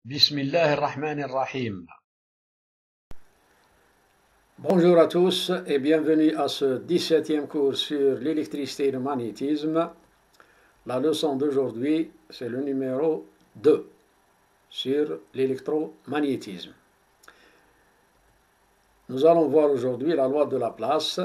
Bismillahirrahmanirrahim. Bonjour à tous et bienvenue à ce 17e cours sur l'électricité et le magnétisme. La leçon d'aujourd'hui, c'est le numéro 2 sur l'électromagnétisme. Nous allons voir aujourd'hui la loi de Laplace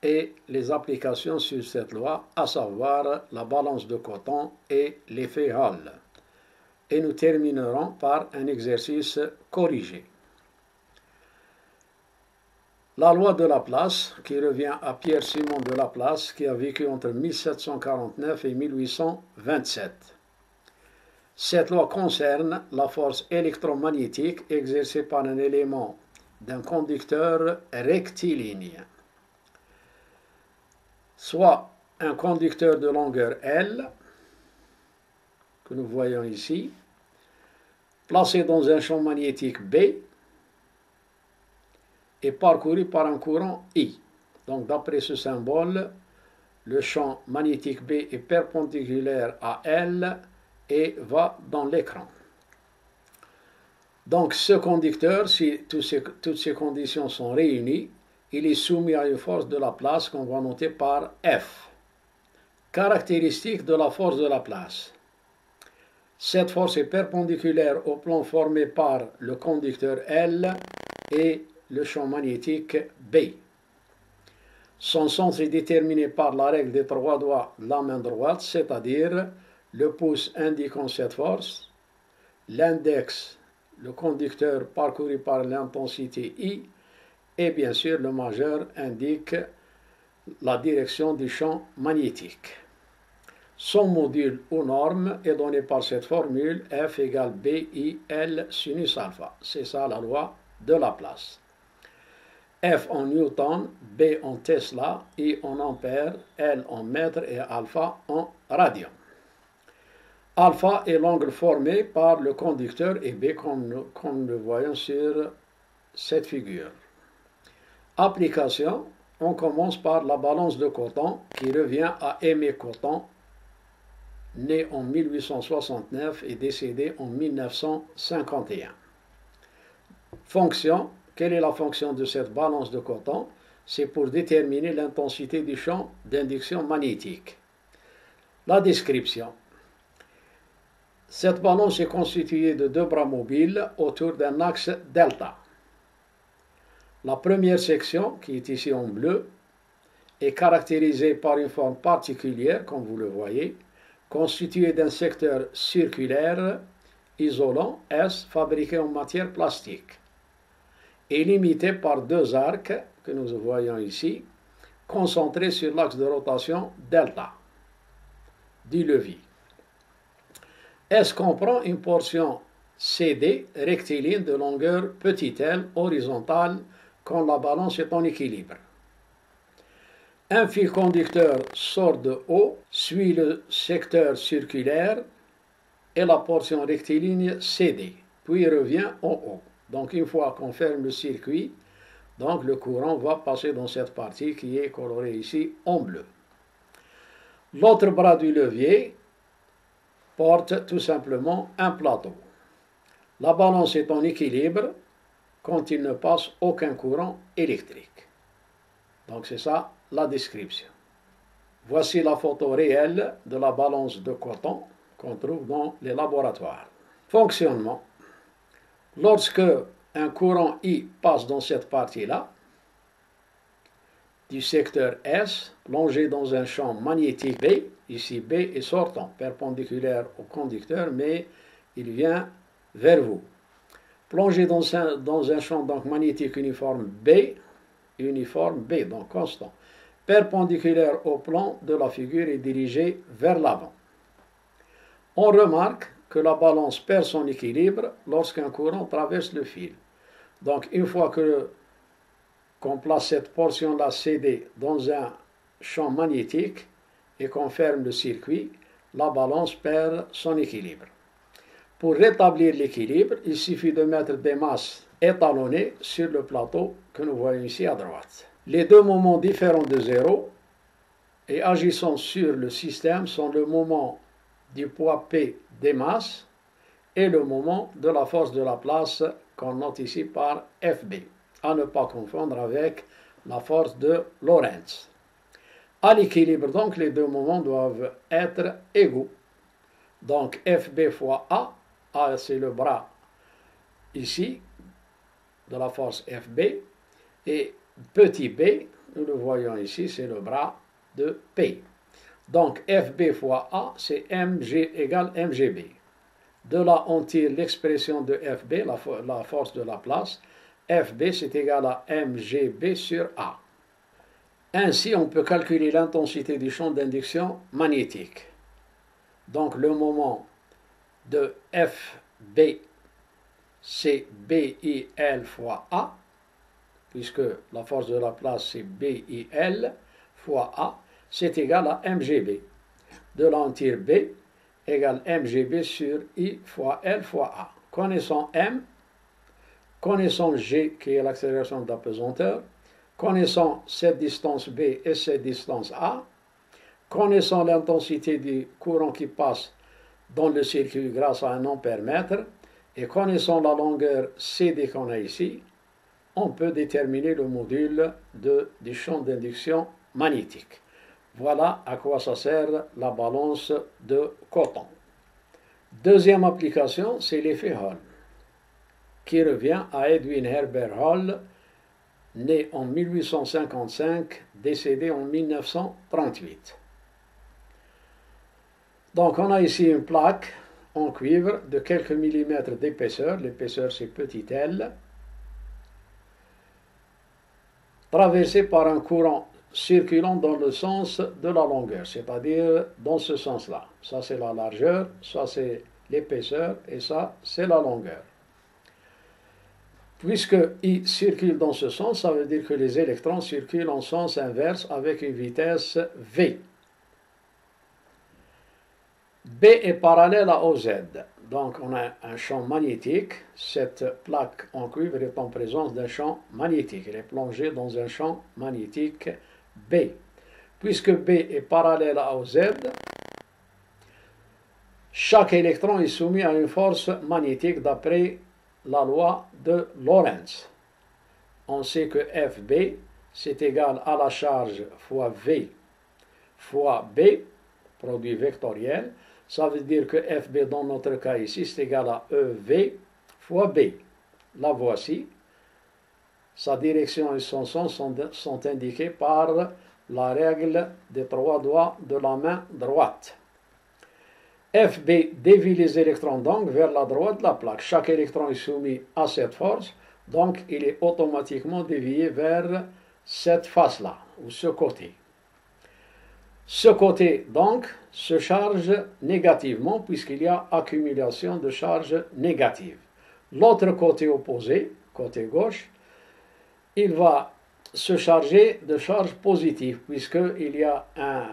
et les applications sur cette loi, à savoir la balance de coton et l'effet Hall. Et nous terminerons par un exercice corrigé. La loi de Laplace, qui revient à Pierre-Simon de Laplace, qui a vécu entre 1749 et 1827. Cette loi concerne la force électromagnétique exercée par un élément d'un conducteur rectiligne, soit un conducteur de longueur L, que nous voyons ici, placé dans un champ magnétique B, est parcouru par un courant I. Donc d'après ce symbole, le champ magnétique B est perpendiculaire à L et va dans l'écran. Donc ce conducteur, si toutes ces conditions sont réunies, il est soumis à une force de Laplace qu'on va noter par F. Caractéristique de la force de Laplace. Cette force est perpendiculaire au plan formé par le conducteur L et le champ magnétique B. Son centre est déterminé par la règle des trois doigts de la main droite, c'est-à-dire le pouce indiquant cette force, l'index, le conducteur parcouru par l'intensité I, et bien sûr le majeur indique la direction du champ magnétique. Son module ou norme est donné par cette formule F égale BI L sinus alpha. C'est ça la loi de Laplace. F en Newton, B en Tesla, I en ampère, L en mètre et alpha en radian. Alpha est l'angle formé par le conducteur et B comme le voyons sur cette figure. Application, on commence par la balance de coton qui revient à Aimé Coton, né en 1869 et décédé en 1951. Fonction. Quelle est la fonction de cette balance de coton? C'est pour déterminer l'intensité du champ d'induction magnétique. La description. Cette balance est constituée de deux bras mobiles autour d'un axe delta. La première section, qui est ici en bleu, est caractérisée par une forme particulière, comme vous le voyez, constituée d'un secteur circulaire isolant S fabriqué en matière plastique, est limité par deux arcs que nous voyons ici, concentrés sur l'axe de rotation delta du levier. S comprend une portion CD rectiligne de longueur petit l horizontale quand la balance est en équilibre. Un fil conducteur sort de haut, suit le secteur circulaire et la portion rectiligne CD, puis revient en haut. Donc une fois qu'on ferme le circuit, donc le courant va passer dans cette partie qui est colorée ici en bleu. L'autre bras du levier porte tout simplement un plateau. La balance est en équilibre quand il ne passe aucun courant électrique. Donc c'est ça la description. Voici la photo réelle de la balance de coton qu'on trouve dans les laboratoires. Fonctionnement. Lorsque un courant I passe dans cette partie-là, du secteur S, plongé dans un champ magnétique B, ici B est sortant, perpendiculaire au conducteur, mais il vient vers vous. Plongé dans un champ donc, magnétique uniforme B, donc constant, perpendiculaire au plan de la figure et dirigé vers l'avant. On remarque que la balance perd son équilibre lorsqu'un courant traverse le fil. Donc une fois qu'on place cette portion-là CD dans un champ magnétique et qu'on ferme le circuit, la balance perd son équilibre. Pour rétablir l'équilibre, il suffit de mettre des masses étalonnées sur le plateau que nous voyons ici à droite. Les deux moments différents de zéro et agissant sur le système sont le moment du poids P des masses et le moment de la force de la place qu'on note ici par FB, à ne pas confondre avec la force de Lorentz. À l'équilibre, donc, les deux moments doivent être égaux. Donc, FB fois A c'est le bras ici de la force FB, et petit b, nous le voyons ici, c'est le bras de P. Donc, FB fois A, c'est mg égale mgb. De là, on tire l'expression de FB, la force de la place. FB, c'est égal à mgb sur A. Ainsi, on peut calculer l'intensité du champ d'induction magnétique. Donc, le moment de FB, c'est BIL fois A, puisque la force de la place, c'est BIL fois A, c'est égal à mgb. De là, on tire B égale mgb sur I fois L fois A. Connaissant M, connaissant G, qui est l'accélération de la pesanteur, connaissant cette distance B et cette distance A, connaissant l'intensité du courant qui passe dans le circuit grâce à un ampère-mètre, et connaissant la longueur CD qu'on a ici, on peut déterminer le module du champ d'induction magnétique. Voilà à quoi ça sert la balance de coton. Deuxième application, c'est l'effet Hall, qui revient à Edwin Herbert Hall, né en 1855, décédé en 1938. Donc on a ici une plaque en cuivre de quelques millimètres d'épaisseur, l'épaisseur c'est petit l, traversée par un courant circulant dans le sens de la longueur, c'est-à-dire dans ce sens-là. Ça c'est la largeur, ça c'est l'épaisseur et ça c'est la longueur. Puisque I circule dans ce sens, ça veut dire que les électrons circulent en sens inverse avec une vitesse V. B est parallèle à OZ. Donc on a un champ magnétique. Cette plaque en cuivre est en présence d'un champ magnétique. Elle est plongée dans un champ magnétique B. Puisque B est parallèle à OZ, chaque électron est soumis à une force magnétique d'après la loi de Lorentz. On sait que FB, c'est égal à la charge fois V fois B, produit vectoriel. Ça veut dire que FB, dans notre cas ici, c'est égal à EV fois B. La voici. Sa direction et son sens sont indiqués par la règle des trois doigts de la main droite. FB dévie les électrons donc vers la droite de la plaque. Chaque électron est soumis à cette force, donc il est automatiquement dévié vers cette face-là, ou ce côté. Ce côté, donc, se charge négativement puisqu'il y a accumulation de charges négatives. L'autre côté opposé, côté gauche, il va se charger de charges positives puisqu'il y a un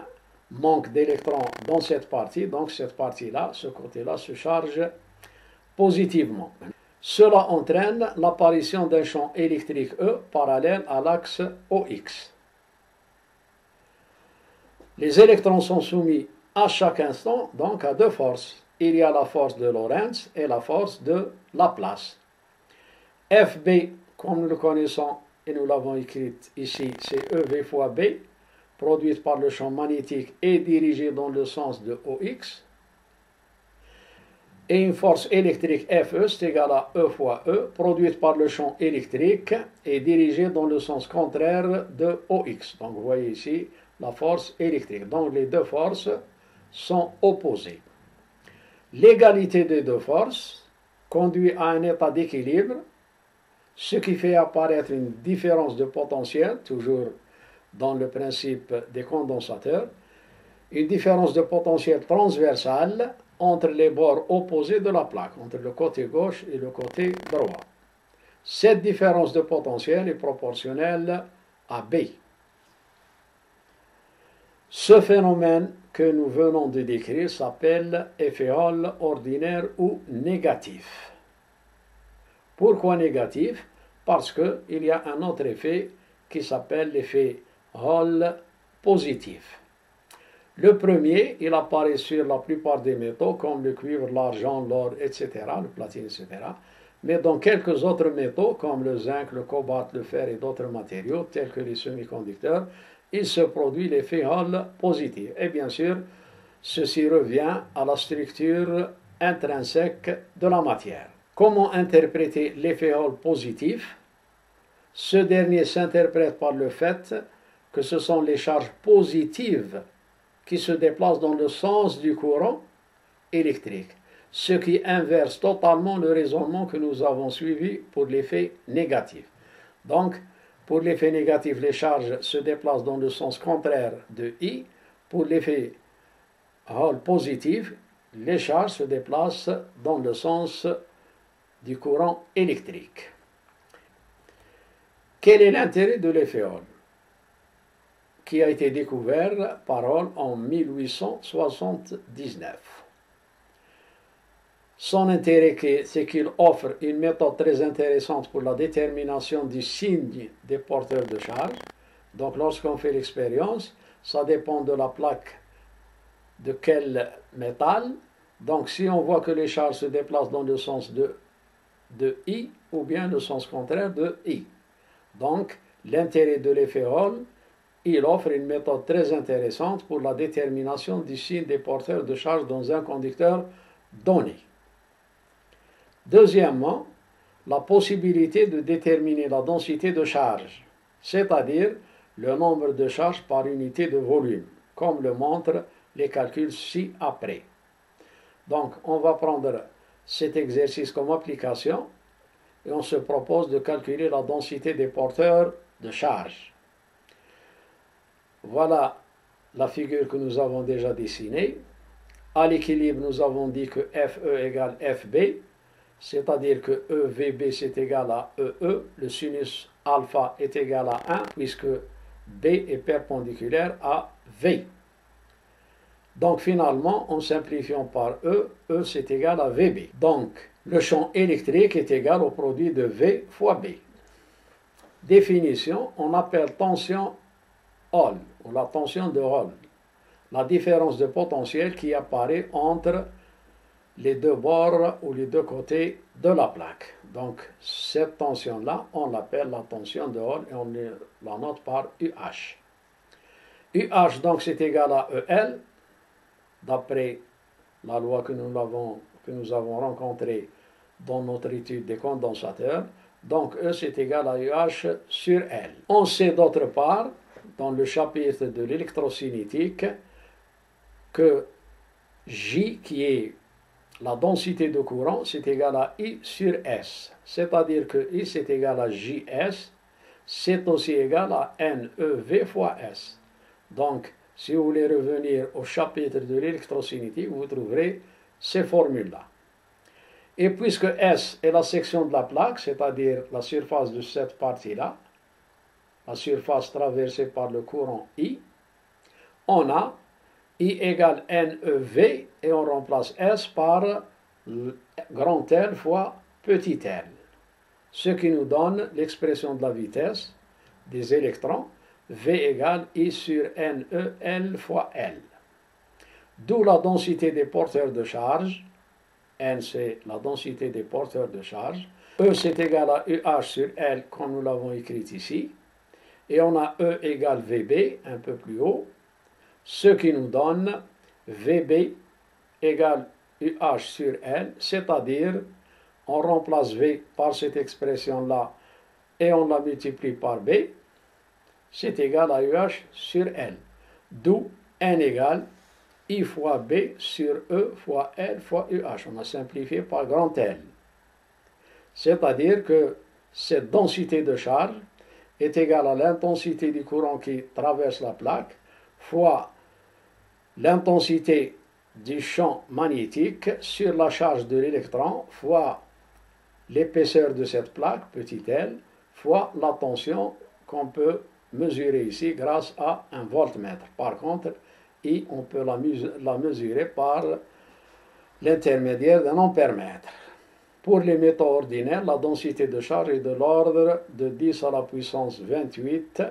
manque d'électrons dans cette partie, donc cette partie-là, ce côté-là, se charge positivement. Cela entraîne l'apparition d'un champ électrique E parallèle à l'axe OX. Les électrons sont soumis à chaque instant, donc à deux forces. Il y a la force de Lorentz et la force de Laplace. FB, comme nous le connaissons et nous l'avons écrit ici, c'est EV fois B, produite par le champ magnétique et dirigée dans le sens de OX. Et une force électrique FE, c'est égal à E fois E, produite par le champ électrique et dirigée dans le sens contraire de OX. Donc vous voyez ici la force électrique. Donc les deux forces sont opposées. L'égalité des deux forces conduit à un état d'équilibre, ce qui fait apparaître une différence de potentiel, toujours dans le principe des condensateurs, une différence de potentiel transversale entre les bords opposés de la plaque, entre le côté gauche et le côté droit. Cette différence de potentiel est proportionnelle à B. Ce phénomène que nous venons de décrire s'appelle effet Hall ordinaire ou négatif. Pourquoi négatif? Parce qu'il y a un autre effet qui s'appelle l'effet Hall positif. Le premier, il apparaît sur la plupart des métaux, comme le cuivre, l'argent, l'or, etc., le platine, etc. Mais dans quelques autres métaux, comme le zinc, le cobalt, le fer et d'autres matériaux, tels que les semi-conducteurs, il se produit l'effet Hall positif. Et bien sûr, ceci revient à la structure intrinsèque de la matière. Comment interpréter l'effet Hall positif? Ce dernier s'interprète par le fait que ce sont les charges positives qui se déplacent dans le sens du courant électrique, ce qui inverse totalement le raisonnement que nous avons suivi pour l'effet négatif. Donc, pour l'effet négatif, les charges se déplacent dans le sens contraire de I. Pour l'effet Hall positif, les charges se déplacent dans le sens du courant électrique. Quel est l'intérêt de l'effet Hall, qui a été découvert par Hall en 1879? Son intérêt, c'est qu'il offre une méthode très intéressante pour la détermination du signe des porteurs de charge. Donc lorsqu'on fait l'expérience, ça dépend de la plaque de quel métal. Donc si on voit que les charges se déplacent dans le sens de I ou bien le sens contraire de I. Donc l'intérêt de l'effet Hall, il offre une méthode très intéressante pour la détermination du signe des porteurs de charge dans un conducteur donné. Deuxièmement, la possibilité de déterminer la densité de charge, c'est-à-dire le nombre de charges par unité de volume, comme le montrent les calculs ci-après. Donc, on va prendre cet exercice comme application et on se propose de calculer la densité des porteurs de charge. Voilà la figure que nous avons déjà dessinée. À l'équilibre, nous avons dit que FE égale FB, c'est-à-dire que EVB c'est égal à EE, le sinus alpha est égal à 1 puisque B est perpendiculaire à V. Donc finalement, en simplifiant par E c'est égal à VB. Donc le champ électrique est égal au produit de V fois B. Définition, on appelle tension Hall, ou la tension de Hall, la différence de potentiel qui apparaît entre les deux bords ou les deux côtés de la plaque. Donc cette tension-là, on l'appelle la tension de Hall et on la note par UH. UH donc c'est égal à EL, d'après la loi que nous avons rencontrée dans notre étude des condensateurs. Donc E c'est égal à UH sur L. On sait d'autre part, dans le chapitre de l'électrocinétique, que J, qui est la densité de courant, c'est égal à I sur S. C'est-à-dire que I, c'est égal à JS. C'est aussi égal à NEV fois S. Donc, si vous voulez revenir au chapitre de l'électrocinétique, vous trouverez ces formules-là. Et puisque S est la section de la plaque, c'est-à-dire la surface de cette partie-là, la surface traversée par le courant I, on a I égale NEV et on remplace S par grand L fois petit l. Ce qui nous donne l'expression de la vitesse des électrons, V égale I sur NE L fois L. D'où la densité des porteurs de charge, N c'est la densité des porteurs de charge, E c'est égal à UH sur L comme nous l'avons écrit ici, et on a E égale VB un peu plus haut, ce qui nous donne VB égale UH sur L, c'est-à-dire on remplace V par cette expression-là et on la multiplie par B, c'est égal à UH sur L. D'où N égale I fois B sur E fois L fois UH. On a simplifié par grand L. C'est-à-dire que cette densité de charge est égale à l'intensité du courant qui traverse la plaque fois l'intensité du champ magnétique sur la charge de l'électron fois l'épaisseur de cette plaque, petit l, fois la tension qu'on peut mesurer ici grâce à un voltmètre. Par contre, I, on peut la mesurer par l'intermédiaire d'un ampèremètre. Pour les métaux ordinaires, la densité de charge est de l'ordre de 10 à la puissance 28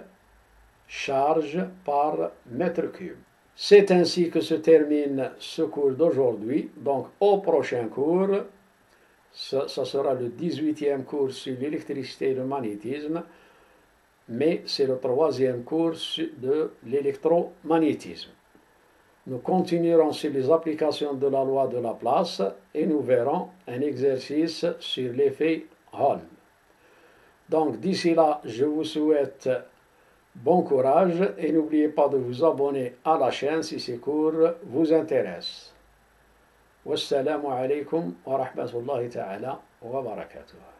charges par mètre cube. C'est ainsi que se termine ce cours d'aujourd'hui. Donc au prochain cours, ça sera le 18e cours sur l'électricité et le magnétisme, mais c'est le 3e cours de l'électromagnétisme. Nous continuerons sur les applications de la loi de Laplace et nous verrons un exercice sur l'effet Hall. Donc d'ici là, je vous souhaite bon courage et n'oubliez pas de vous abonner à la chaîne si ces cours vous intéressent. Wassalamu alaikum wa rahmatullahi ta'ala wa barakatuh.